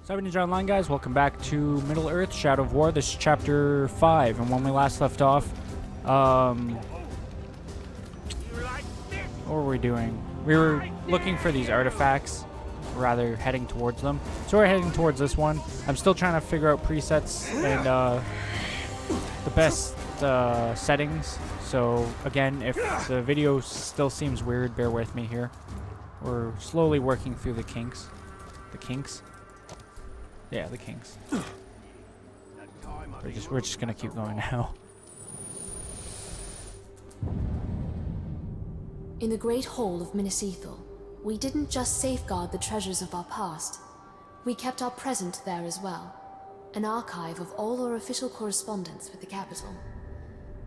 Cyber Ninja Online, guys, welcome back to Middle Earth Shadow of War. This is chapter 5, and when we last left off, what were we doing? We were looking for these artifacts, rather heading towards them. So we're heading towards this one. I'm still trying to figure out presets and the best settings. So again, if the video still seems weird, bear with me here. We're slowly working through the kinks. The kinks? Yeah, the kinks. We're just gonna keep going now. In the Great Hall of Minas Ithil, we didn't just safeguard the treasures of our past. We kept our present there as well. An archive of all our official correspondence with the capital.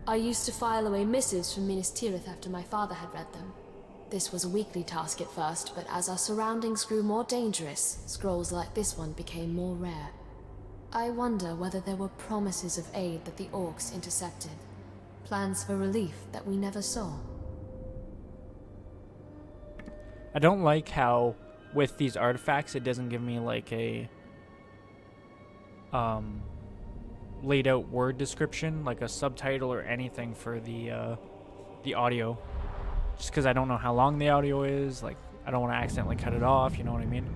I used to file away missives from Minas Tirith after my father had read them. This was a weekly task at first, but as our surroundings grew more dangerous, scrolls like this one became more rare. I wonder whether there were promises of aid that the orcs intercepted. Plans for relief that we never saw. I don't like how with these artifacts it doesn't give me like a laid out word description, like a subtitle or anything for the audio. Just because I don't know how long the audio is, like I don't want to accidentally cut it off, you know what I mean?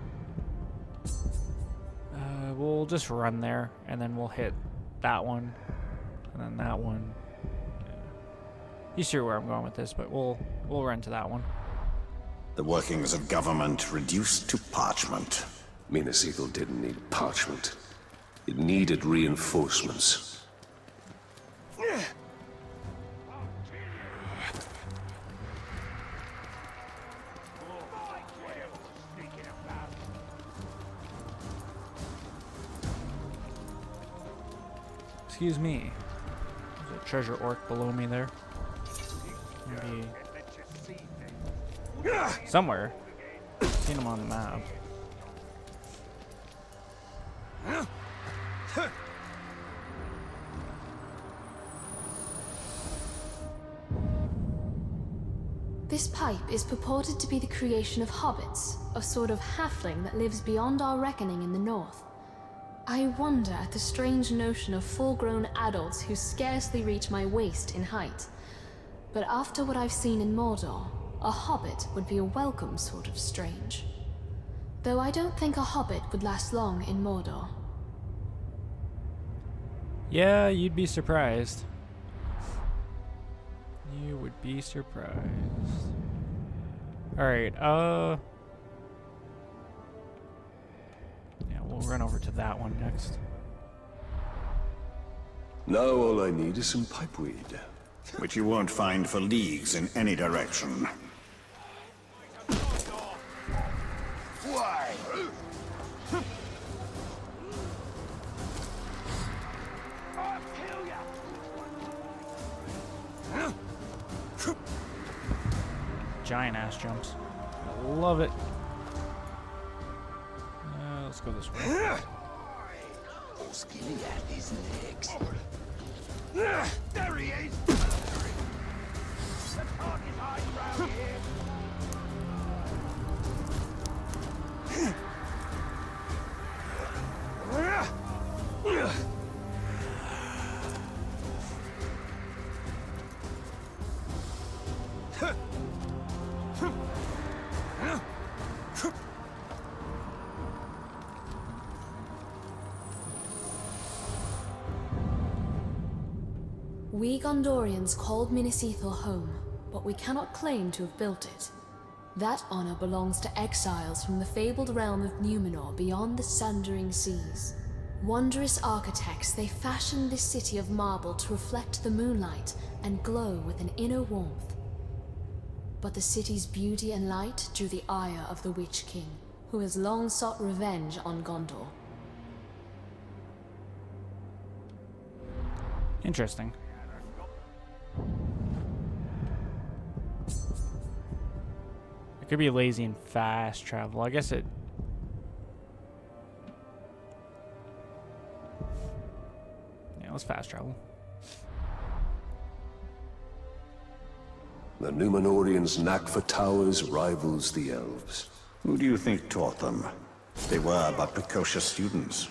We'll just run there, and then we'll hit that one, and then that one. Yeah. You see where I'm going with this, but we'll run to that one. The workings of government reduced to parchment. Minas Ithil didn't need parchment. It needed reinforcements. Excuse me. There's a treasure orc below me there. Maybe somewhere. Seen him on the map. This pipe is purported to be the creation of hobbits, a sort of halfling that lives beyond our reckoning in the north. I wonder at the strange notion of full-grown adults who scarcely reach my waist in height. But after what I've seen in Mordor, a hobbit would be a welcome sort of strange. Though I don't think a hobbit would last long in Mordor. Yeah, you'd be surprised. You would be surprised. Alright, yeah, we'll run over to that one next. Now all I need is some pipeweed. Which you won't find for leagues in any direction. Why? Giant ass jumps. I love it. Let's go this way. Skinny at his legs. There he is! The target hide round here. We Gondorians called Minas Ithil home, but we cannot claim to have built it. That honor belongs to exiles from the fabled realm of Numenor beyond the sundering seas. Wondrous architects, they fashioned this city of marble to reflect the moonlight and glow with an inner warmth. But the city's beauty and light drew the ire of the Witch King, who has long sought revenge on Gondor. Interesting. It could be lazy and fast travel. I guess it... Yeah, let's fast travel. The Numenorians' knack for towers rivals the elves. Who do you think taught them? They were but precocious students.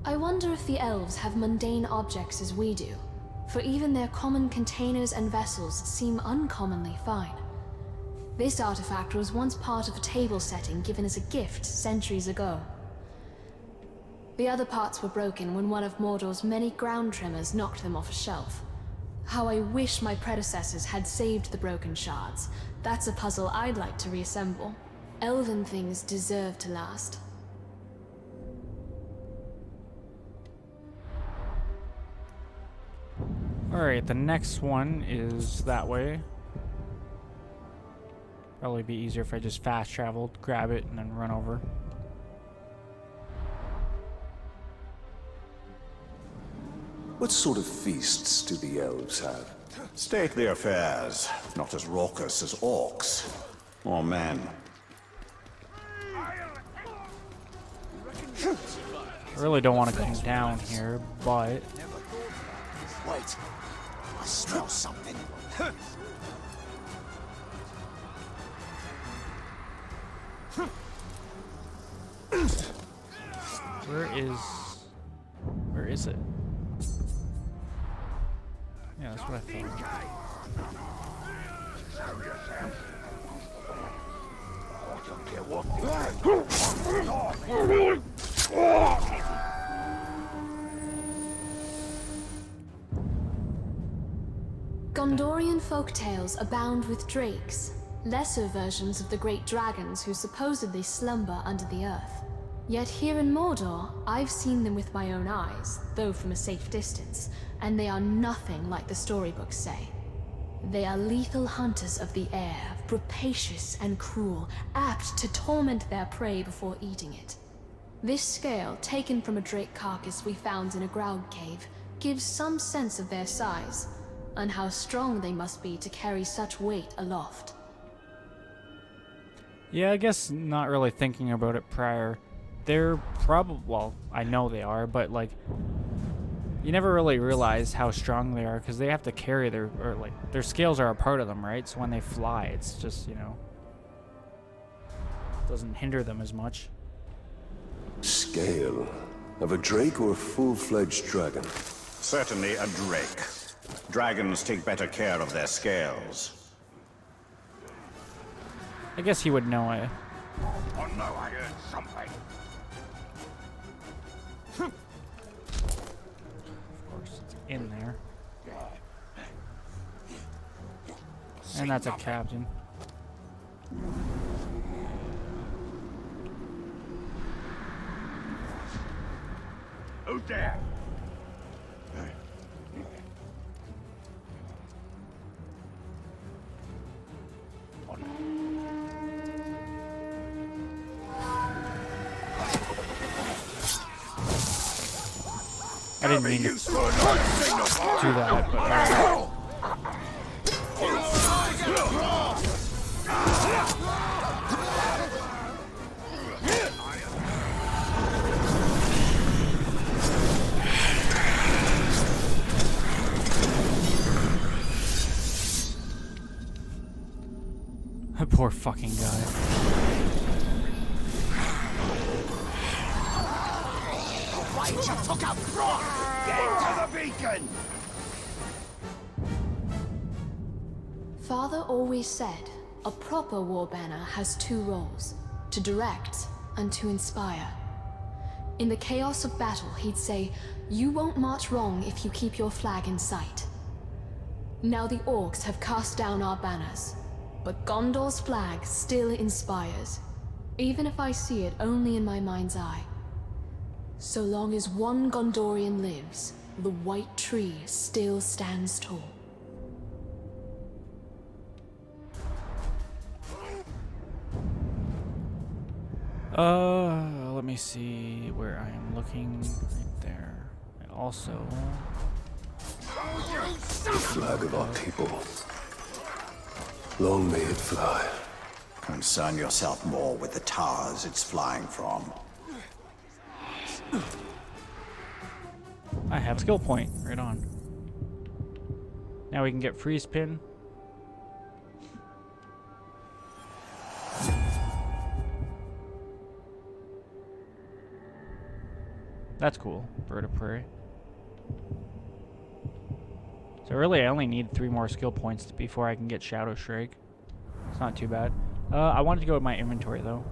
I wonder if the elves have mundane objects as we do, for even their common containers and vessels seem uncommonly fine. This artifact was once part of a table setting given as a gift centuries ago. The other parts were broken when one of Mordor's many ground tremors knocked them off a shelf. How I wish my predecessors had saved the broken shards. That's a puzzle I'd like to reassemble. Elven things deserve to last. Alright, the next one is that way. Probably be easier if I just fast traveled, grab it, and then run over. What sort of feasts do the elves have? Stately affairs, not as raucous as orcs or men. I really don't want to come down here, but Wait, I smell something. where is it? Yeah, that's what I thought. Gondorian folktales abound with drakes, lesser versions of the great dragons who supposedly slumber under the earth. Yet here in Mordor, I've seen them with my own eyes, though from a safe distance, and they are nothing like the storybooks say. They are lethal hunters of the air, rapacious and cruel, apt to torment their prey before eating it. This scale, taken from a drake carcass we found in a Graug cave, gives some sense of their size, and how strong they must be to carry such weight aloft. Yeah, I guess not really thinking about it prior. They're probably, well, I know they are, but like, you never really realize how strong they are because they have to carry their, or like, their scales are a part of them, right? So when they fly, it's just, you know, doesn't hinder them as much. Scale? Of a drake or a full-fledged dragon? Certainly a drake. Dragons take better care of their scales. I guess he would know it. Oh no, I heard something. Of course, it's in there. And that's a captain. Who's there? I didn't mean to do that, but poor fucking guy. Wait, you took a frog! Get to the beacon! Father always said, a proper war banner has two roles, to direct and to inspire. In the chaos of battle, he'd say, you won't march wrong if you keep your flag in sight. Now the orcs have cast down our banners, but Gondor's flag still inspires, even if I see it only in my mind's eye. So long as one Gondorian lives, the white tree still stands tall. Let me see where I am looking. Right there. And also, The flag of our people. Long may it fly. Concern yourself more with the towers it's flying from. I have a skill point. Right on. Now we can get freeze pin. That's cool. Bird of prey. So really, I only need 3 more skill points before I can get Shadow Shrike. It's not too bad. I wanted to go with my inventory though.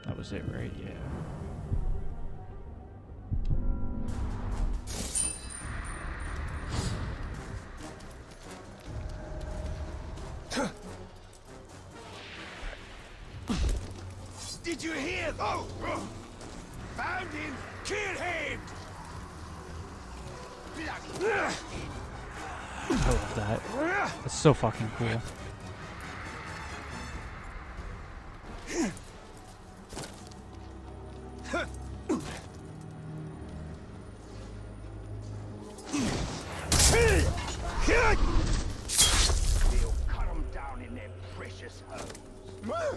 That was it, right? Yeah. Did you hear? Oh! Found him! Kill him! I love that. That's so fucking cool. He'll cut them down in their precious homes.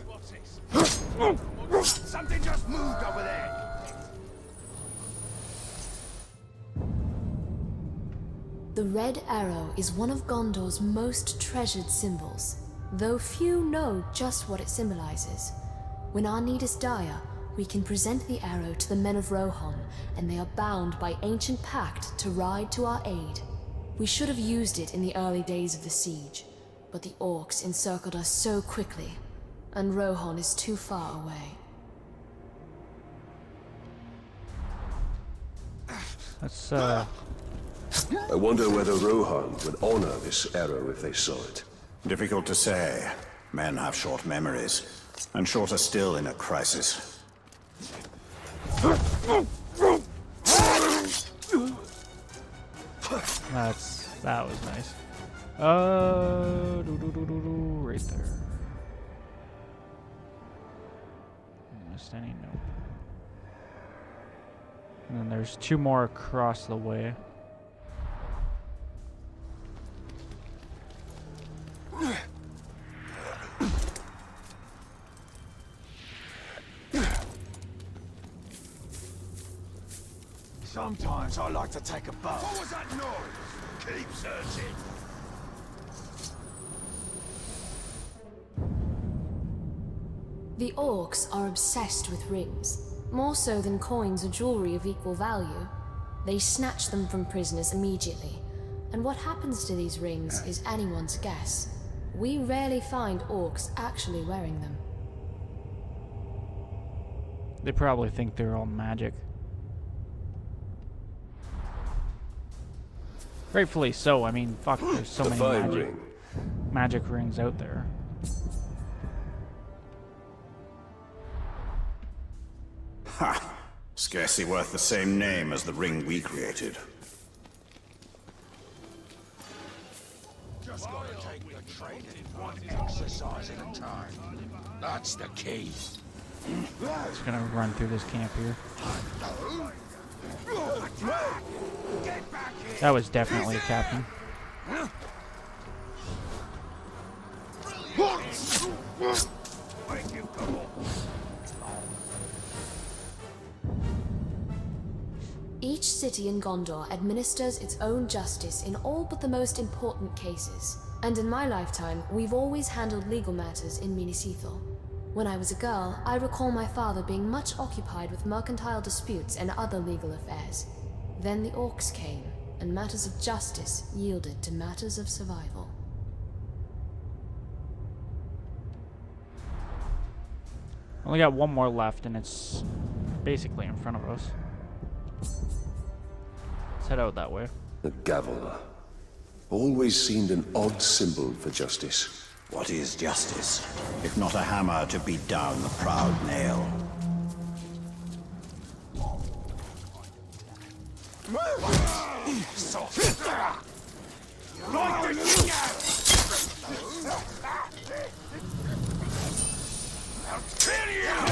What's this? Something just moved over there. The Red Arrow is one of Gondor's most treasured symbols, though few know just what it symbolizes. When our need is dire, we can present the arrow to the men of Rohan, and they are bound by ancient pact to ride to our aid. We should have used it in the early days of the siege, but the orcs encircled us so quickly, and Rohan is too far away. That's I wonder whether Rohan would honor this arrow if they saw it. Difficult to say. Men have short memories, and shorter still in a crisis. that was nice. Right there. Missed any? No. And then there's 2 more across the way. Sometimes I like to take a bath. What was that noise? Keep searching. The orcs are obsessed with rings, more so than coins or jewelry of equal value. They snatch them from prisoners immediately, and what happens to these rings is anyone's guess. We rarely find orcs actually wearing them. They probably think they're all magic. Rightfully so. I mean, fuck, there's so many magic rings out there. Ha! Scarcely worth the same name as the ring we created. Just gotta take the training one exercise at a time. That's the key. Just gonna run through this camp here. Get back here. That was definitely a captain. Thank you, come on. Each city in Gondor administers its own justice in all but the most important cases. And in my lifetime, we've always handled legal matters in Minas Ithil. When I was a girl, I recall my father being much occupied with mercantile disputes and other legal affairs. Then the orcs came, and matters of justice yielded to matters of survival. Only got 1 more left, and it's basically in front of us. Let's head out that way. The gavel. Always seemed an odd symbol for justice. What is justice, if not a hammer to beat down the proud nail?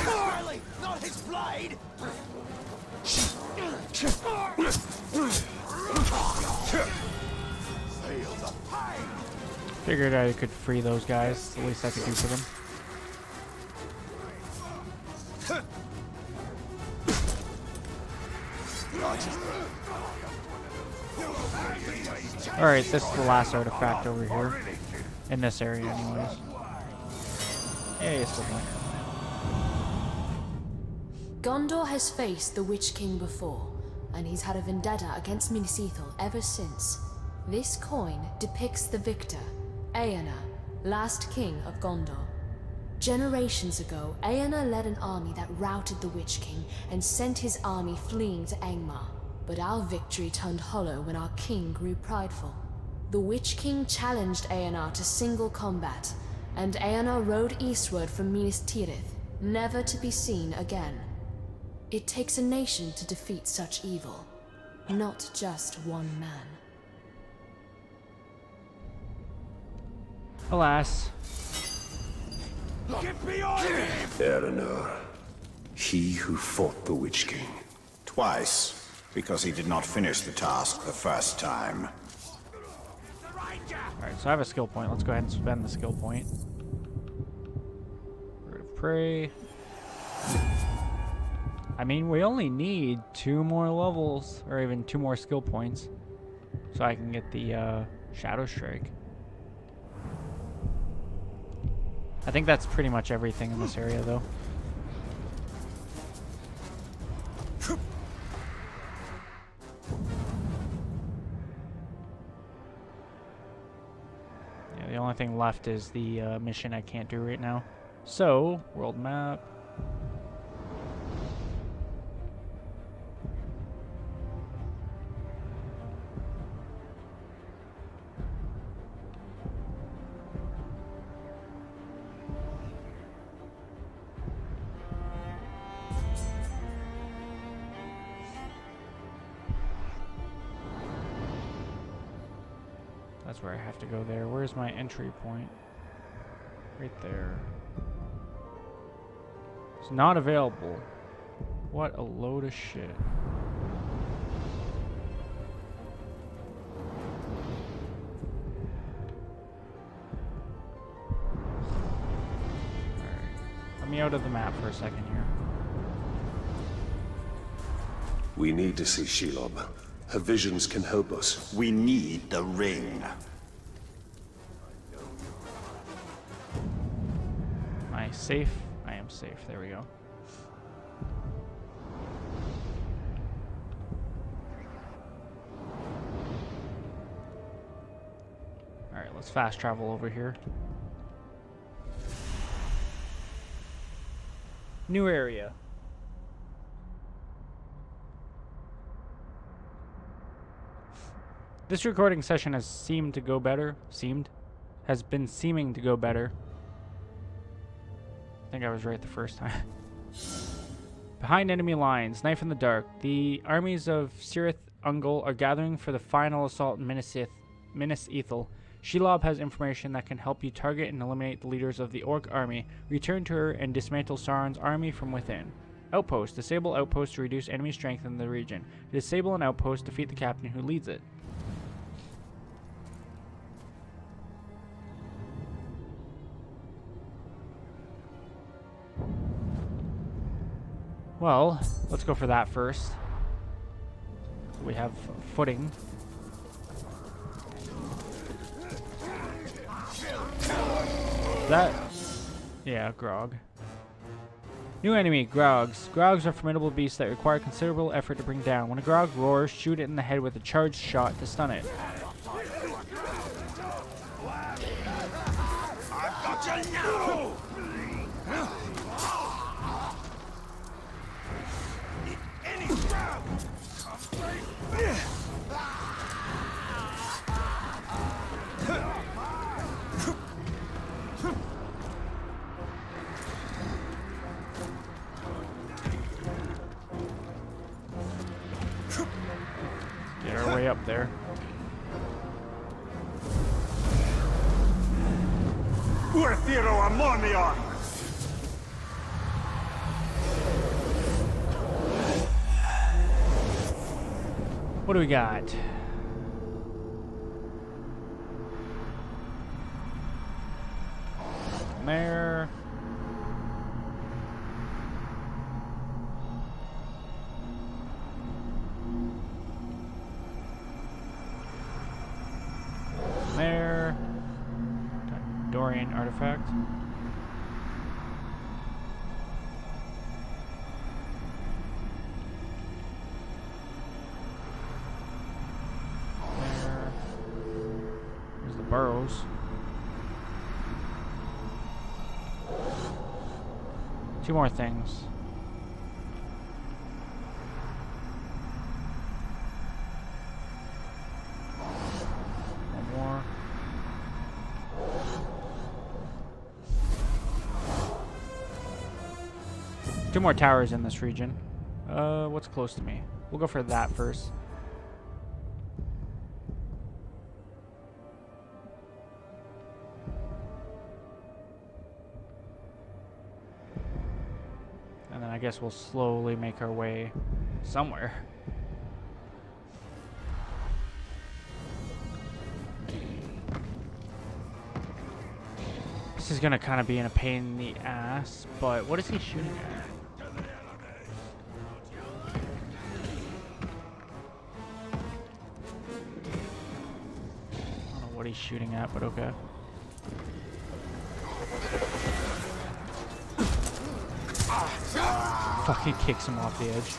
Riley, not his blade! Feel the pain! Figured I could free those guys. The least I could do for them. Alright, this is the last artifact over here. In this area, anyways. Yeah, it's still going. Gondor has faced the Witch King before, and he's had a vendetta against Minas Ithil ever since. This coin depicts the victor, Eärnur, last king of Gondor. Generations ago, Eärnur led an army that routed the Witch King and sent his army fleeing to Angmar. But our victory turned hollow when our king grew prideful. The Witch King challenged Eärnur to single combat, and Eärnur rode eastward from Minas Tirith, never to be seen again. It takes a nation to defeat such evil, not just one man. Alas. Get behind him! Eärnur. He who fought the Witch King. Twice, because he did not finish the task the first time. Alright, so I have a skill point. Let's go ahead and spend the skill point. Bird of Prey. I mean, we only need 2 more levels, or even 2 more skill points, so I can get the Shadow Strike. I think that's pretty much everything in this area, though. Yeah, the only thing left is the mission I can't do right now. So, world map. That's where I have to go there. Where's my entry point? Right there. It's not available. What a load of shit. Alright. Let me out of the map for a second here. We need to see Shelob. Her visions can help us. We need the ring. Am I safe? I am safe. There we go. Alright, let's fast travel over here. New area. This recording session has seemed to go better. Has been seeming to go better. I think I was right the first time. Behind enemy lines, knife in the dark. The armies of Cirith Ungol are gathering for the final assault in Minas Ithil. Shelob has information that can help you target and eliminate the leaders of the Orc army. Return to her and dismantle Sauron's army from within. Outpost. Disable outpost to reduce enemy strength in the region. Disable an outpost, defeat the captain who leads it. Well, let's go for that first. We have footing. That... yeah, Grog. New enemy, Grogs. Grogs are formidable beasts that require considerable effort to bring down. When a Grog roars, shoot it in the head with a charged shot to stun it. I've got you now! Any ground! Get our way up there. Urthiro Ammonion! What do we got? Nothing there. There. Dorian artifact. There. There's the burrows. Two more things. One more. Two more towers in this region. What's close to me? We'll go for that first. And then I guess we'll slowly make our way somewhere. This is gonna kind of be in a pain in the ass, but what is he shooting at? I don't know what he's shooting at, but okay. Fucking kicks him off the edge.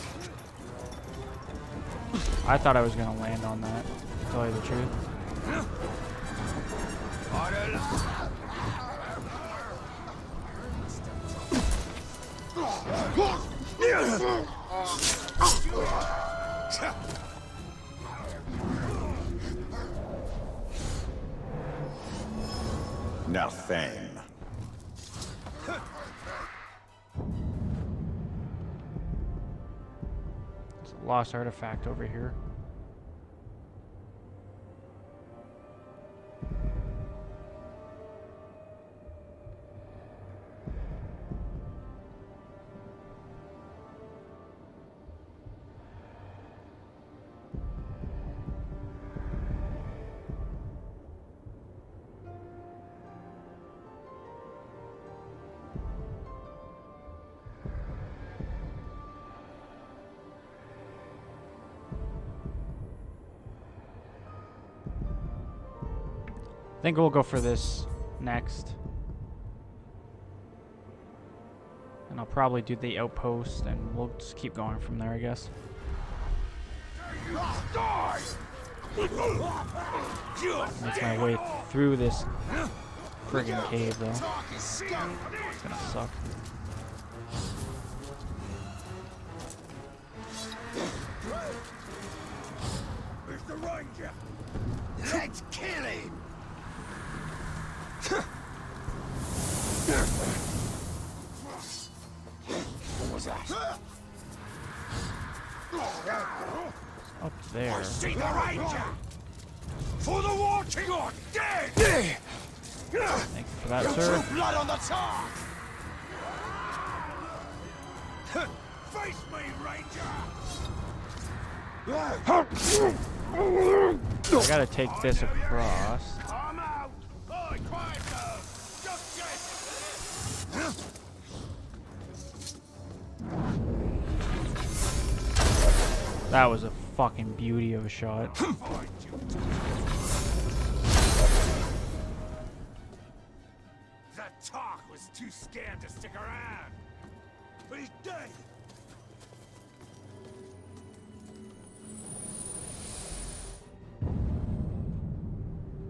I thought I was gonna land on that, to tell you the truth. Nothing. There's a lost artifact over here. I think we'll go for this next. And I'll probably do the outpost and we'll just keep going from there, I guess. Make my way through this friggin' cave though. It's gonna suck. Where's the ranger? Let's kill him! What was that? Up there. I see the ranger! For the war king or dead! Thank you for that, Your sir. true blood on the tar! Face me, ranger! I gotta take this across. I'm out! Oi, quiet now! Just check! That was a fucking beauty of a shot. Find you. That talk was too scared to stick around. But he's dead.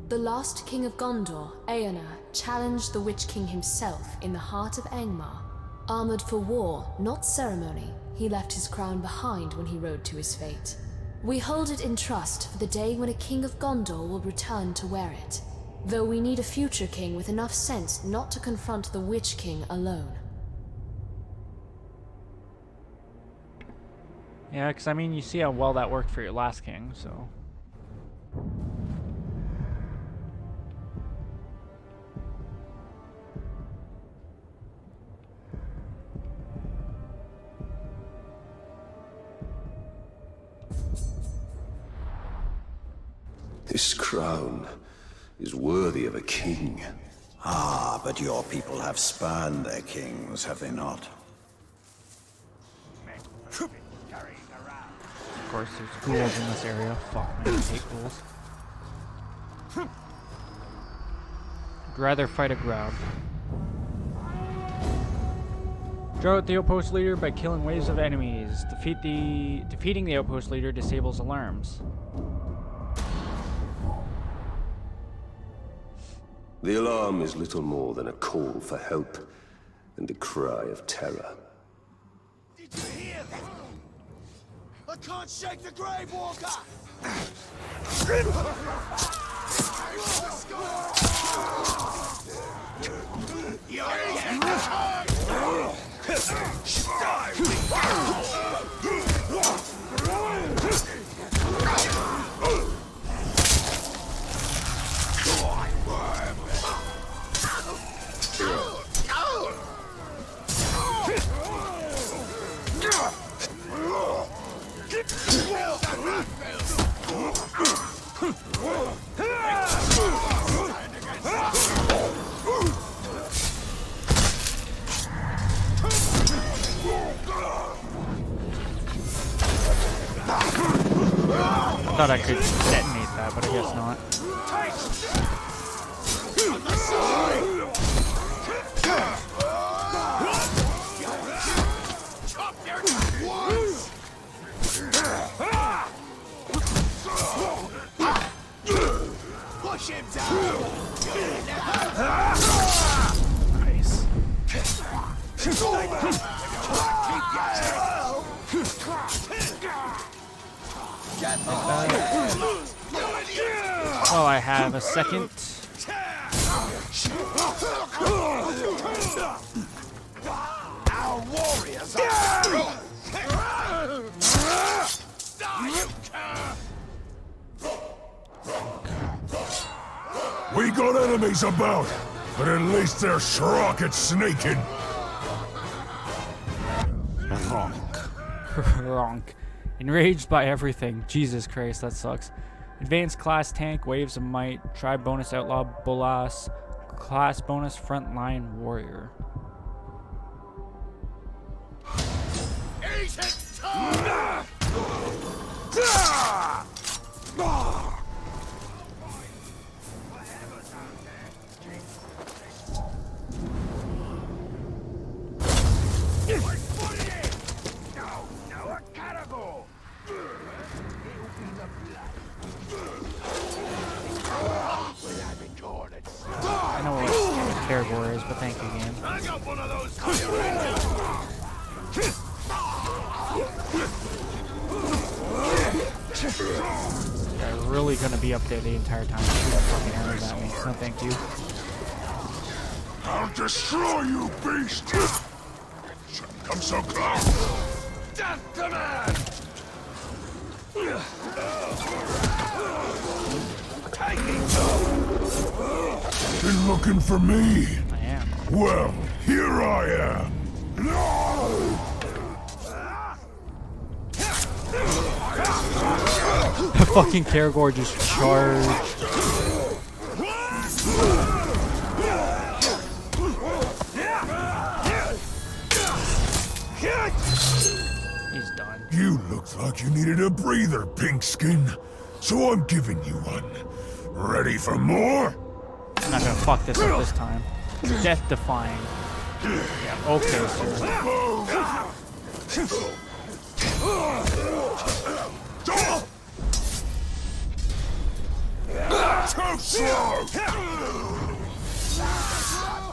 The last king of Gondor, Eonar, challenged the Witch King himself in the heart of Angmar. Armored for war, not ceremony, he left his crown behind when he rode to his fate. We hold it in trust for the day when a king of Gondor will return to wear it, though we need a future king with enough sense not to confront the Witch King alone. Yeah, because I mean, you see how well that worked for your last king, so. This crown is worthy of a king. Ah, but your people have spurned their kings, have they not? Of course, there's ghouls in this area. Fuck, man, I hate ghouls. I'd rather fight a Graug. Draw out the outpost leader by killing waves of enemies. Defeating the outpost leader disables alarms. The alarm is little more than a call for help and a cry of terror. Did you hear that? I can't shake the Grave Walker! I thought I could detonate that, but I guess not. Push him down! Nice. Oh, I have a second. Our warriors We got enemies about, but at least they're shrunk at sneaking. Ronk. Enraged by everything. Jesus Christ, that sucks. Advanced class tank, waves of might. Tribe bonus outlaw, bolas. Class bonus frontline warrior. Eat it! No, a cannibal! I know what Caragor is, but thank you again. I got one of those They're really gonna be up there the entire time shooting fucking arrows at me. No, thank you. I'll destroy you, beast! Shouldn't come so close! Death to man! Been looking for me? I am. Well, here I am. Fucking Caragor just charged. He's done. You looked like you needed a breather, Pinkskin. So I'm giving you one. Ready for more? I'm not gonna fuck this up this time. Death defying. Yeah, okay, sir. Too slow!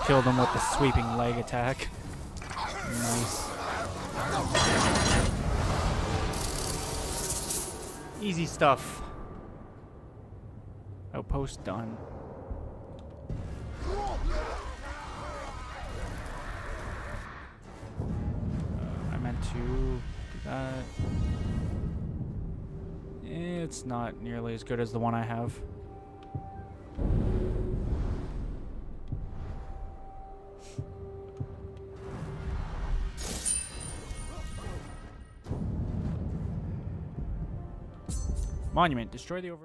Killed him with the sweeping leg attack. Nice. Easy stuff. Outpost done. I meant to do that. It's not nearly as good as the one I have. Monument. Destroy the over.